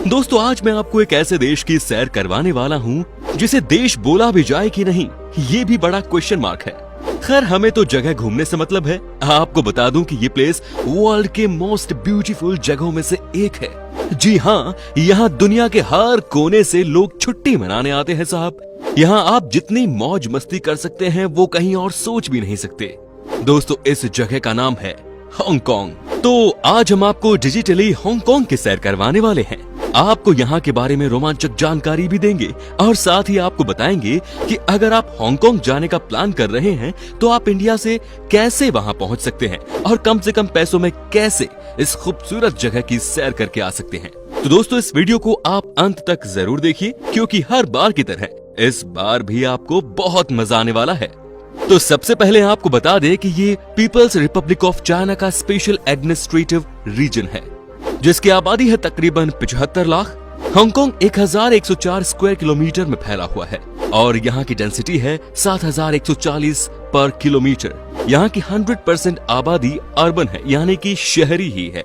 दोस्तों आज मैं आपको एक ऐसे देश की सैर करवाने वाला हूँ जिसे देश बोला भी जाए कि नहीं, ये भी बड़ा क्वेश्चन मार्क है। खैर हमें तो जगह घूमने से मतलब है। आपको बता दूं कि ये प्लेस वर्ल्ड के मोस्ट ब्यूटीफुल जगहों में से एक है। जी हाँ, यहाँ दुनिया के हर कोने से लोग छुट्टी मनाने आते हैं साहब। यहाँ आप जितनी मौज मस्ती कर सकते हैं वो कहीं और सोच भी नहीं सकते। दोस्तों इस जगह का नाम है हांगकांग। तो आज हम आपको डिजिटली हांगकांग की सैर करवाने वाले हैं। आपको यहाँ के बारे में रोमांचक जानकारी भी देंगे और साथ ही आपको बताएंगे कि अगर आप हांगकांग जाने का प्लान कर रहे हैं तो आप इंडिया से कैसे वहाँ पहुँच सकते हैं और कम से कम पैसों में कैसे इस खूबसूरत जगह की सैर करके आ सकते हैं। तो दोस्तों इस वीडियो को आप अंत तक जरूर देखिए, क्योंकि हर बार की तरह इस बार भी आपको बहुत मजा आने वाला है। तो सबसे पहले आपको बता दें कि ये पीपल्स रिपब्लिक ऑफ चाइना का स्पेशल एडमिनिस्ट्रेटिव रीजन है, जिसकी आबादी है तकरीबन 75 लाख। हांगकांग 1104 स्क्वायर किलोमीटर में फैला हुआ है और यहाँ की डेंसिटी है 7140 पर किलोमीटर। यहाँ की 100% आबादी अर्बन है, यानी कि शहरी ही है।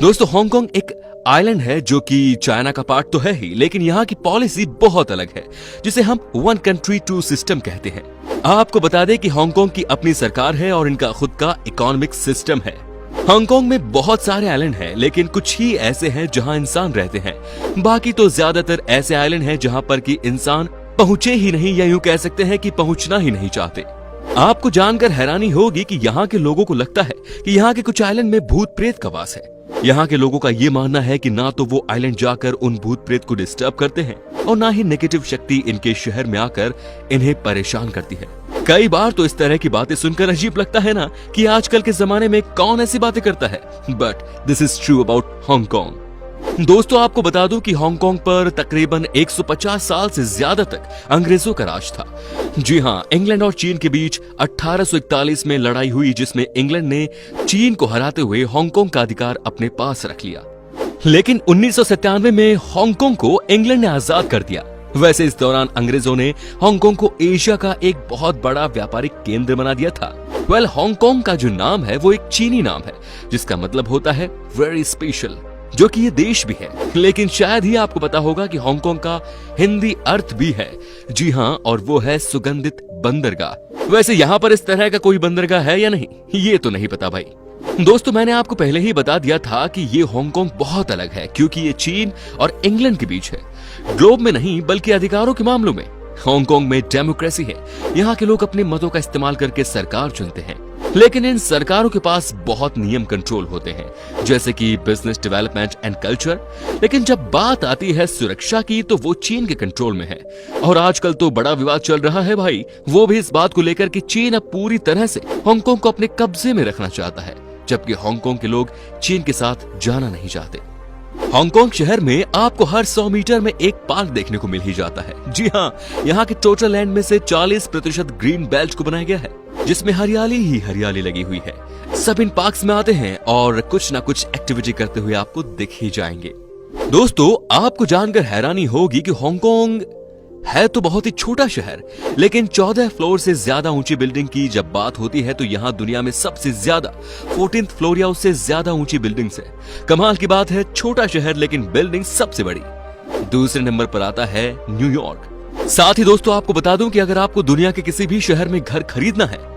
दोस्तों हांगकांग एक आइलैंड है जो कि चाइना का पार्ट तो है ही, लेकिन यहाँ की पॉलिसी बहुत अलग है, जिसे हम वन कंट्री टू सिस्टम कहते हैं। आपको बता दें कि हांगकांग की अपनी सरकार है और इनका खुद का इकोनॉमिक सिस्टम है। हांगकांग में बहुत सारे आइलैंड हैं, लेकिन कुछ ही ऐसे हैं जहां इंसान रहते हैं। बाकी तो ज्यादातर ऐसे आइलैंड हैं जहां पर कि इंसान पहुंचे ही नहीं, या यूं कह सकते हैं कि पहुंचना ही नहीं चाहते। आपको जानकर हैरानी होगी कि यहाँ के लोगों को लगता है कि यहाँ के कुछ आइलैंड में भूत प्रेत का वास है। यहाँ के लोगों का ये मानना है कि ना तो वो आइलैंड जाकर उन भूत प्रेत को डिस्टर्ब करते हैं और ना ही नेगेटिव शक्ति इनके शहर में आकर इन्हें परेशान करती है। कई बार तो इस तरह की बातें सुनकर अजीब लगता है ना कि आजकल के जमाने में कौन ऐसी बातें करता है, but this is true about Hong Kong. दोस्तों आपको बता दूं कि हांगकांग पर तकरीबन 150 साल से ज्यादा तक अंग्रेजों का राज था। जी हाँ, इंग्लैंड और चीन के बीच 1841 में लड़ाई हुई, जिसमें इंग्लैंड ने चीन को हराते हुए हांगकांग का अधिकार अपने पास रख लिया। लेकिन 1997 में हांगकांग को इंग्लैंड ने आजाद कर दिया। वैसे इस दौरान अंग्रेजों ने हांगकांग को एशिया का एक बहुत बड़ा व्यापारिक केंद्र बना दिया था। हांगकांग का जो नाम है वो एक चीनी नाम है, जिसका मतलब होता है वेरी स्पेशल, जो कि ये देश भी है। लेकिन शायद ही आपको पता होगा कि हांगकांग का हिंदी अर्थ भी है। जी हाँ, और वो है सुगंधित बंदरगाह। वैसे यहाँ पर इस तरह का कोई बंदरगाह है या नहीं, ये तो नहीं पता भाई। दोस्तों मैंने आपको पहले ही बता दिया था कि ये हांगकांग बहुत अलग है, क्योंकि ये चीन और इंग्लैंड के बीच है। ग्लोब में नहीं बल्कि अधिकारों के मामलों में हांगकांग में डेमोक्रेसी है। यहाँ के लोग अपने मतों का इस्तेमाल करके सरकार चुनते हैं, लेकिन इन सरकारों के पास बहुत नियम कंट्रोल होते हैं, जैसे कि बिजनेस डेवलपमेंट एंड कल्चर। लेकिन जब बात आती है सुरक्षा की तो वो चीन के कंट्रोल में है। और आजकल तो बड़ा विवाद चल रहा है भाई, वो भी इस बात को लेकर कि चीन अब पूरी तरह से हांगकांग को अपने कब्जे में रखना चाहता है, जबकि हांगकांग के लोग चीन के साथ जाना नहीं चाहते। हांगकांग शहर में आपको हर 100 मीटर में एक पार्क देखने को मिल ही जाता है। जी हाँ, यहाँ के टोटल लैंड में से 40% ग्रीन बेल्ट को बनाया गया है, जिसमें हरियाली ही हरियाली लगी हुई है। सब इन पार्क्स में आते हैं और कुछ ना कुछ एक्टिविटी करते हुए आपको दिख ही जाएंगे। दोस्तों आपको जानकर हैरानी होगी कि हांगकांग है तो बहुत ही छोटा शहर, लेकिन 14 फ्लोर से ज्यादा ऊंची बिल्डिंग की जब बात होती है तो यहाँ दुनिया में सबसे ज्यादा 14th फ्लोर या उससे ज्यादा ऊंची बिल्डिंग्स है। कमाल की बात है, छोटा शहर लेकिन बिल्डिंग सबसे बड़ी। दूसरे नंबर पर आता है न्यूयॉर्क। साथ ही दोस्तों आपको बता दूं कि अगर आपको दुनिया के किसी भी शहर में घर खरीदना है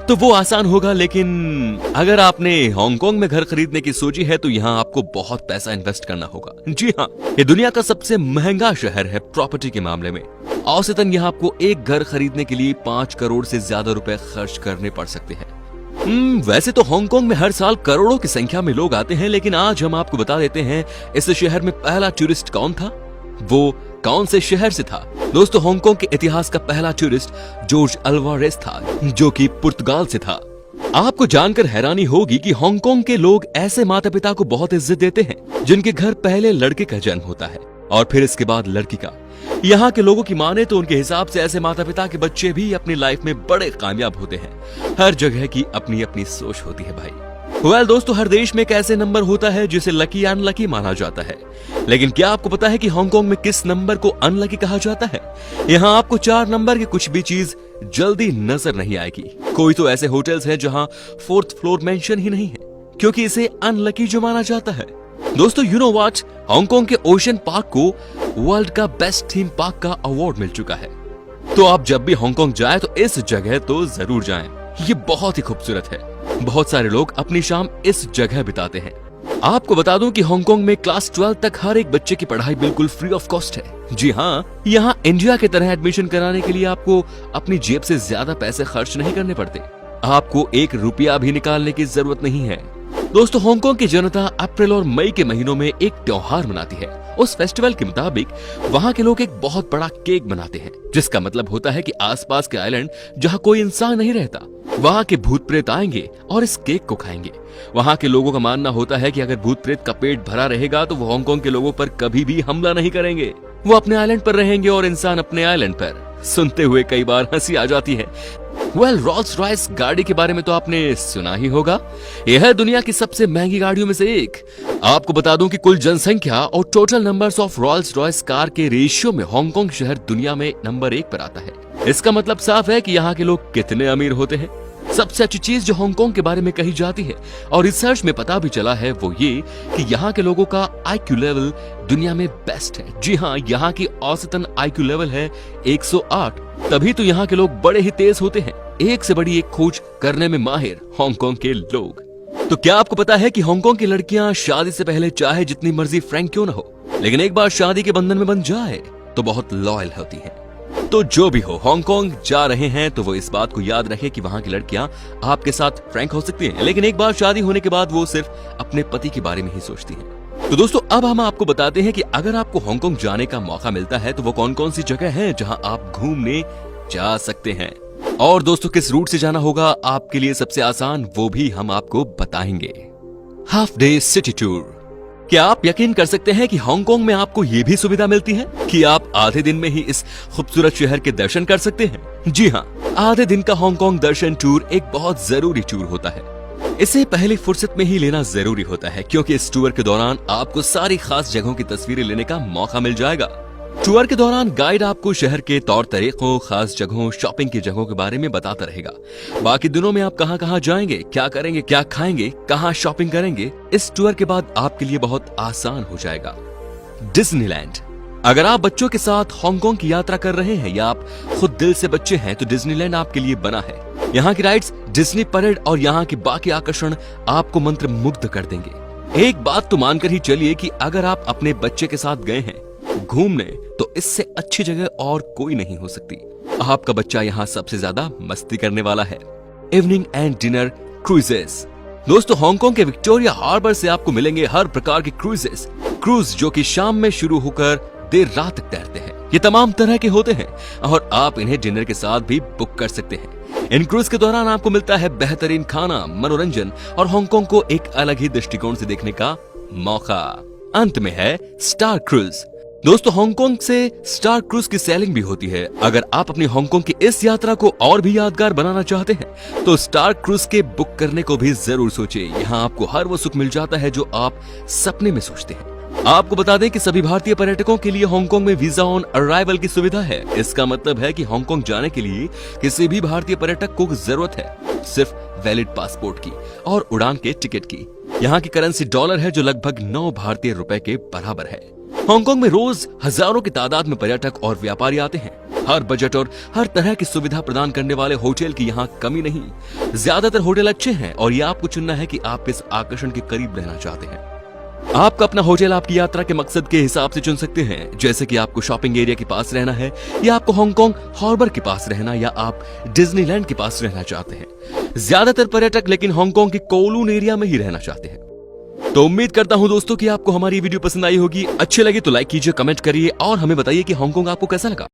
तो वो आसान होगा, लेकिन अगर आपने हांगकांग में घर खरीदने की सोची है तो यहाँ आपको बहुत पैसा इन्वेस्ट करना होगा। जी हाँ, ये दुनिया का सबसे महंगा शहर है प्रॉपर्टी के मामले में। औसतन यहाँ आपको एक घर खरीदने के लिए 5 करोड़ से ज्यादा रुपए खर्च करने पड़ सकते हैं। वैसे तो हांगकांग में हर साल करोड़ों की संख्या में लोग आते हैं, लेकिन आज हम आपको बता देते हैं इस शहर में पहला टूरिस्ट कौन था, वो कौन से शहर से था। दोस्तों हांगकांग के इतिहास का पहला टूरिस्ट जॉर्ज अल्वारेज था, जो कि पुर्तगाल से था। आपको जानकर हैरानी होगी कि हांगकांग के लोग ऐसे माता पिता को बहुत इज्जत देते हैं जिनके घर पहले लड़के का जन्म होता है और फिर इसके बाद लड़की का। यहाँ के लोगों की माने तो उनके हिसाब से ऐसे माता पिता के बच्चे भी अपनी लाइफ में बड़े कामयाब होते हैं। हर जगह की अपनी अपनी सोच होती है भाई। दोस्तों हर देश में एक ऐसे नंबर होता है जिसे लकी या अनलकी माना जाता है, लेकिन क्या आपको पता है कि हांगकांग में किस नंबर को अनलकी कहा जाता है? यहाँ आपको 4 नंबर की कुछ भी चीज जल्दी नजर नहीं आएगी। कोई तो ऐसे होटल्स हैं जहाँ 4th फ्लोर मेंशन ही नहीं है, क्योंकि इसे अनलकी जो माना जाता है। दोस्तों यू नो व्हाट, हांगकांग के ओशन पार्क को वर्ल्ड का बेस्ट थीम पार्क का अवार्ड मिल चुका है। तो आप जब भी हांगकांग जाएं तो इस जगह तो जरूर जाएं। ये बहुत ही खूबसूरत है। बहुत सारे लोग अपनी शाम इस जगह बिताते हैं। आपको बता दूं कि हांगकांग में क्लास 12 तक हर एक बच्चे की पढ़ाई बिल्कुल फ्री ऑफ कॉस्ट है। जी हाँ, यहाँ इंडिया की तरह एडमिशन कराने के लिए आपको अपनी जेब से ज्यादा पैसे खर्च नहीं करने पड़ते। आपको 1 रुपया भी निकालने की जरूरत नहीं है। दोस्तों हांगकांग की जनता अप्रैल और मई के महीनों में एक त्योहार मनाती है। उस फेस्टिवल के मुताबिक वहाँ के लोग एक बहुत बड़ा केक बनाते हैं, जिसका मतलब होता है कि आसपास के आइलैंड जहाँ कोई इंसान नहीं रहता, वहाँ के भूत प्रेत आएंगे और इस केक को खाएंगे। वहाँ के लोगों का मानना होता है कि अगर भूत प्रेत का पेट भरा रहेगा तो वो हांगकांग के लोगों पर कभी भी हमला नहीं करेंगे। वो अपने आइलैंड पर रहेंगे और इंसान अपने आइलैंड पर। सुनते हुए कई बार हंसी आ जाती है। रोल्स रॉयस गाड़ी के बारे में तो आपने सुना ही होगा। यह है दुनिया की सबसे महंगी गाड़ियों में से एक। आपको बता दूं कि कुल जनसंख्या और total numbers of Rolls Royce car के रेशियो में हांगकांग शहर दुनिया में नंबर 1 पर आता है। इसका मतलब साफ है कि यहाँ के लोग कितने अमीर होते हैं। सबसे अच्छी चीज जो हांगकांग के बारे में कही जाती है और रिसर्च में पता भी चला है वो ये कि यहाँ के लोगों का IQ लेवल दुनिया में बेस्ट है। जी हाँ, यहाँ की औसतन IQ लेवल है 108। तभी तो यहाँ के लोग बड़े ही तेज होते हैं। एक से बड़ी एक खोज करने में माहिर हांगकांग के लोग। तो क्या आपको पता है कि हांगकांग की लड़कियां शादी से पहले चाहे जितनी मर्जी फ्रैंक क्यों न हो, लेकिन एक बार शादी के बंधन में बंध जाए तो बहुत लॉयल होती हैं। तो जो भी हो, हांगकांग जा रहे हैं तो वो इस बात को याद रखे कि वहाँ की लड़कियां आपके साथ फ्रैंक हो सकती हैं, लेकिन एक बार शादी होने के बाद वो सिर्फ अपने पति के बारे में ही सोचती हैं। तो दोस्तों अब हम आपको बताते हैं कि अगर आपको हांगकांग जाने का मौका मिलता है तो वो कौन कौन सी जगह है जहां आप घूमने जा सकते हैं। और दोस्तों किस रूट से जाना होगा आपके लिए सबसे आसान, वो भी हम आपको बताएंगे। Half day city tour. क्या आप यकीन कर सकते हैं कि हांगकांग में आपको ये भी सुविधा मिलती है कि आप आधे दिन में ही इस खूबसूरत शहर के दर्शन कर सकते हैं। जी हाँ, आधे दिन का हांगकांग दर्शन टूर एक बहुत जरूरी टूर होता है। इसे पहली फुर्सत में ही लेना जरूरी होता है, क्योंकि इस टूर के दौरान आपको सारी खास जगहों की तस्वीरें लेने का मौका मिल जाएगा। टूर के दौरान गाइड आपको शहर के तौर तरीकों, खास जगहों, शॉपिंग की जगहों के बारे में बताता रहेगा। बाकी दिनों में आप कहां जाएंगे, क्या करेंगे, क्या खाएंगे, कहां शॉपिंग करेंगे, इस टूर के बाद आपके लिए बहुत आसान हो जाएगा। डिज्नीलैंड। अगर आप बच्चों के साथ हांगकांग की यात्रा कर रहे हैं या आप खुद दिल से बच्चे हैं तो डिज्नीलैंड आपके लिए बना है। यहाँ की राइड्स, डिज्नी परेड और यहाँ के बाकी आकर्षण आपको मंत्रमुग्ध कर देंगे। एक बात तो मानकर ही चलिए कि अगर आप अपने बच्चे के साथ गए हैं घूमने तो इससे अच्छी जगह और कोई नहीं हो सकती। आपका बच्चा यहाँ सबसे ज्यादा मस्ती करने वाला है। Evening and dinner cruises. दोस्तों हांगकांग के विक्टोरिया हार्बर से आपको मिलेंगे हर प्रकार के क्रूजेस। क्रूज जो कि शाम में शुरू होकर देर रात तक तैरते हैं। ये तमाम तरह के होते हैं और आप इन्हें डिनर के साथ भी बुक कर सकते हैं। इन क्रूज के दौरान आपको मिलता है बेहतरीन खाना, मनोरंजन और हांगकांग को एक अलग ही दृष्टिकोण से देखने का मौका। अंत में है स्टार क्रूज। दोस्तों हांगकांग से स्टार क्रूज की सेलिंग भी होती है। अगर आप अपनी हांगकांग की इस यात्रा को और भी यादगार बनाना चाहते हैं तो स्टार क्रूज के बुक करने को भी जरूर सोचें। यहाँ आपको हर वो सुख मिल जाता है जो आप सपने में सोचते हैं। आपको बता दें कि सभी भारतीय पर्यटकों के लिए हांगकांग में वीजा ऑन अराइवल की सुविधा है। इसका मतलब है कि हांगकांग जाने के लिए किसी भी भारतीय पर्यटक को जरूरत है सिर्फ वैलिड पासपोर्ट की और उड़ान के टिकट की। यहाँ की करेंसी डॉलर है जो लगभग 9 भारतीय रुपए के बराबर है। हांगकांग में रोज हजारों की तादाद में पर्यटक और व्यापारी आते हैं। हर बजट और हर तरह की सुविधा प्रदान करने वाले होटल की यहाँ कमी नहीं। ज्यादातर होटल अच्छे हैं और ये आपको चुनना है कि आप किस आकर्षण के करीब रहना चाहते हैं। आपका अपना होटल आपकी यात्रा के मकसद के हिसाब से चुन सकते हैं, जैसे कि आपको शॉपिंग एरिया के पास रहना है या आपको हांगकांग हार्बर के पास रहना या आप डिज्नीलैंड के पास रहना चाहते हैं। ज्यादातर पर्यटक लेकिन हांगकांग के कोलून एरिया में ही रहना चाहते हैं। तो उम्मीद करता हूं दोस्तों कि आपको हमारी वीडियो पसंद आई होगी। अच्छी लगी तो लाइक कीजिए, कमेंट करिए और हमें बताइए कि हांगकांग आपको कैसा लगा।